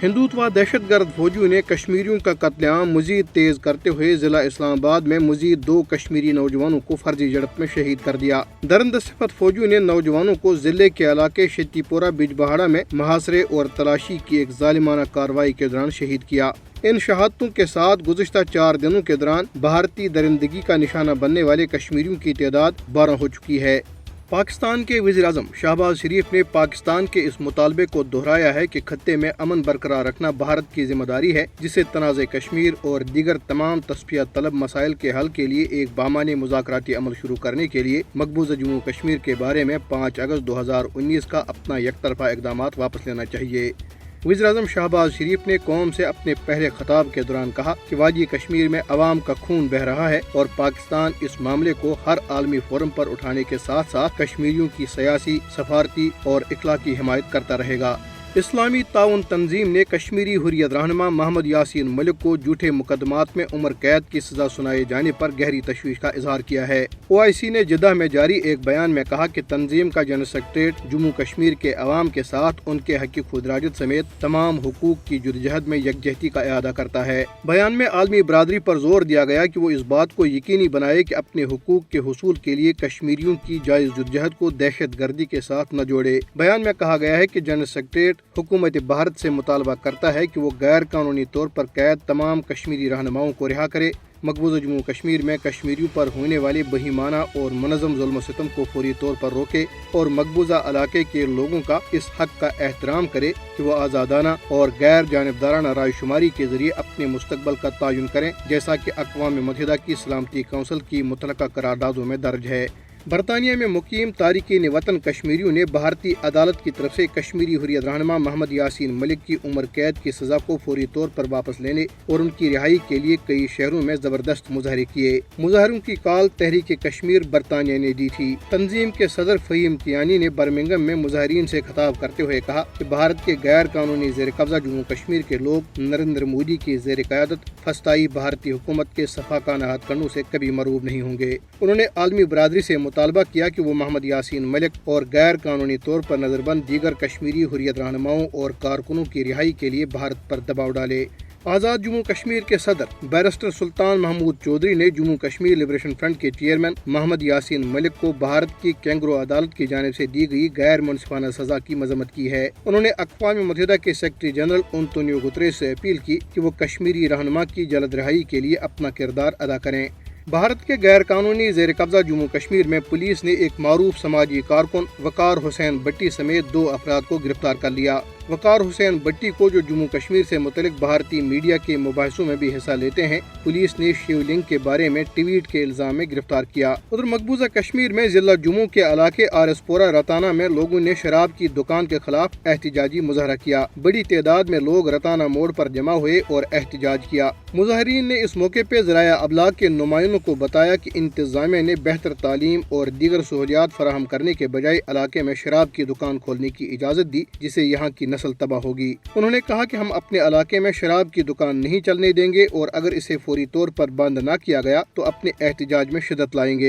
ہندوتوا دہشت گرد فوجیوں نے کشمیریوں کا قتل عام مزید تیز کرتے ہوئے ضلع اسلام آباد میں مزید 2 کشمیری نوجوانوں کو فرضی جھڑپ میں شہید کر دیا۔ درندہ صفت فوجیوں نے نوجوانوں کو ضلع کے علاقے شتی پورہ بیج بہاڑا میں محاصرے اور تلاشی کی ایک ظالمانہ کارروائی کے دوران شہید کیا۔ ان شہادتوں کے ساتھ گزشتہ 4 دنوں کے دوران بھارتی درندگی کا نشانہ بننے والے کشمیریوں کی تعداد 12 ہو چکی ہے۔ پاکستان کے وزیر اعظم شہباز شریف نے پاکستان کے اس مطالبے کو دہرایا ہے کہ خطے میں امن برقرار رکھنا بھارت کی ذمہ داری ہے، جسے تنازع کشمیر اور دیگر تمام تصفیہ طلب مسائل کے حل کے لیے ایک بامعنی مذاکراتی عمل شروع کرنے کے لیے مقبوضہ جموں کشمیر کے بارے میں 5 اگست 2019 کا اپنا یک طرفہ اقدامات واپس لینا چاہیے۔ وزیر اعظم شہباز شریف نے قوم سے اپنے پہلے خطاب کے دوران کہا کہ وادی کشمیر میں عوام کا خون بہہ رہا ہے اور پاکستان اس معاملے کو ہر عالمی فورم پر اٹھانے کے ساتھ ساتھ کشمیریوں کی سیاسی، سفارتی اور اخلاقی حمایت کرتا رہے گا۔ اسلامی تعاون تنظیم نے کشمیری حریت رہنما محمد یاسین ملک کو جھوٹے مقدمات میں عمر قید کی سزا سنائے جانے پر گہری تشویش کا اظہار کیا ہے۔ OIC نے جدہ میں جاری ایک بیان میں کہا کہ تنظیم کا جنرل سیکریٹریٹ جموں کشمیر کے عوام کے ساتھ ان کے حق خود ارادیت سمیت تمام حقوق کی جدوجہد میں یکجہتی کا اعادہ کرتا ہے۔ بیان میں عالمی برادری پر زور دیا گیا کہ وہ اس بات کو یقینی بنائے کہ اپنے حقوق کے حصول کے لیے کشمیریوں کی جائز جدوجہد کو دہشت گردی کے ساتھ نہ جوڑے۔ بیان میں کہا گیا ہے کہ جنرل سیکریٹریٹ حکومت بھارت سے مطالبہ کرتا ہے کہ وہ غیر قانونی طور پر قید تمام کشمیری رہنماؤں کو رہا کرے، مقبوضہ جموں کشمیر میں کشمیریوں پر ہونے والے بہیمانہ اور منظم ظلم و ستم کو فوری طور پر روکے اور مقبوضہ علاقے کے لوگوں کا اس حق کا احترام کرے کہ وہ آزادانہ اور غیر جانبدارانہ رائے شماری کے ذریعے اپنے مستقبل کا تعین کریں، جیسا کہ اقوام متحدہ کی سلامتی کونسل کی متعلقہ قراردادوں میں درج ہے۔ برطانیہ میں مقیم تارکین وطن کشمیریوں نے بھارتی عدالت کی طرف سے کشمیری حریت رہنما محمد یاسین ملک کی عمر قید کی سزا کو فوری طور پر واپس لینے اور ان کی رہائی کے لیے کئی شہروں میں زبردست مظاہرے کیے۔ مظاہروں کی کال تحریک کشمیر برطانیہ نے دی تھی۔ تنظیم کے صدر فہیم کیانی نے برمنگھم میں مظاہرین سے خطاب کرتے ہوئے کہا کہ بھارت کے غیر قانونی زیر قبضہ جموں کشمیر کے لوگ نریندر مودی کی زیر قیادت فسطائی بھارتی حکومت کے سفاکانہ ہتھ کنڈوں سے کبھی مرعوب نہیں ہوں گے۔ انہوں نے عالمی برادری سے مطالبہ کیا کہ وہ محمد یاسین ملک اور غیر قانونی طور پر نظر بند دیگر کشمیری حریت رہنماؤں اور کارکنوں کی رہائی کے لیے بھارت پر دباؤ ڈالے۔ آزاد جموں کشمیر کے صدر بیرسٹر سلطان محمود چودھری نے جموں کشمیر لبریشن فرنٹ کے چیئرمین محمد یاسین ملک کو بھارت کی کینگرو عدالت کی جانب سے دی گئی غیر منصفانہ سزا کی مذمت کی ہے۔ انہوں نے اقوام متحدہ کے سیکرٹری جنرل انتونیو گتریس سے اپیل کی کہ وہ کشمیری رہنما کی جلد رہائی کے لیے اپنا کردار ادا کریں۔ بھارت کے غیر قانونی زیر قبضہ جموں کشمیر میں پولیس نے ایک معروف سماجی کارکن وقار حسین بٹی سمیت 2 افراد کو گرفتار کر لیا۔ وقار حسین بٹی کو، جو جموں کشمیر سے متعلق بھارتی میڈیا کے مباحثوں میں بھی حصہ لیتے ہیں، پولیس نے شیو لنگ کے بارے میں ٹویٹ کے الزام میں گرفتار کیا۔ ادھر مقبوضہ کشمیر میں ضلع جموں کے علاقے RS پورہ رتانہ میں لوگوں نے شراب کی دکان کے خلاف احتجاجی مظاہرہ کیا۔ بڑی تعداد میں لوگ رتانہ موڑ پر جمع ہوئے اور احتجاج کیا۔ مظاہرین نے اس موقع پہ ذرائع ابلاغ کے نمائندوں کو بتایا کہ انتظامیہ نے بہتر تعلیم اور دیگر سہولیات فراہم کرنے کے بجائے علاقے میں شراب کی دکان کھولنے کی اجازت دی، جسے یہاں کی نسل تباہ ہوگی۔ انہوں نے کہا کہ ہم اپنے علاقے میں شراب کی دکان نہیں چلنے دیں گے اور اگر اسے فوری طور پر بند نہ کیا گیا تو اپنے احتجاج میں شدت لائیں گے۔